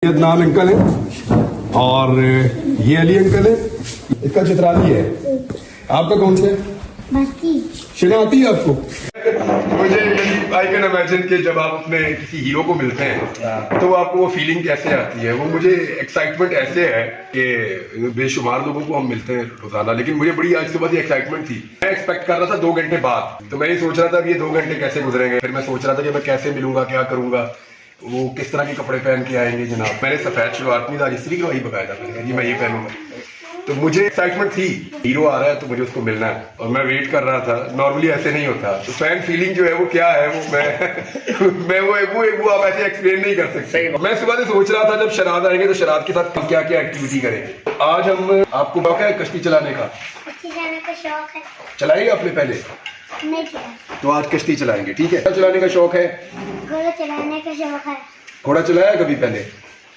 ये अदनान अंकल है और ये अली अंकल है, इसका चित्राली है। आपका कौन सा है? बाकी शिना आती है आपको? मुझे आई कैन इमेजिन कि जब आप अपने किसी हीरो को मिलते हैं तो आपको वो फीलिंग कैसे आती है। वो मुझे एक्साइटमेंट ऐसे है कि बेशुमार लोगों को हम मिलते हैं रोजाना, लेकिन मुझे बड़ी आज सुबह की एक्साइटमेंट थी। मैं एक्सपेक्ट कर रहा था 2 घंटे बाद, तो मैं ये सोच रहा था अब ये 2 घंटे कैसे गुजरेंगे। फिर मैं सोच रहा था कि मैं कैसे मिलूंगा, क्या करूंगा, वो किस तरह के कपड़े पहन के आएंगे। जनाब मैंने सफेद शलवार अपनी दाढ़ी इसलिए करवाई बकायदा, मैंने मैं ये पहनूंगा। तो मुझे एक्साइटमेंट थी, हीरो आ रहा है तो मुझे उसको मिलना है और मैं वेट कर रहा था। नॉर्मली ऐसे नहीं होता। तो फैन फीलिंग जो है वो क्या है वो मैं वो आप ऐसे एक्सप्लेन नहीं कर सकते। मैं सुबह से सोच रहा था जब शराद आएंगे तो शराद के साथ क्या क्या एक्टिविटी करेंगे। आज हम आपको शौक है कश्ती चलाने का? कश्ती चलाने का शौक है। चलाएंगे आपने पहले? नहीं किया। तो आज कश्ती चलाएंगे, ठीक है। चलाने का शौक है? घोड़ा चलाने का शौक है। घोड़ा चलाया कभी पहले?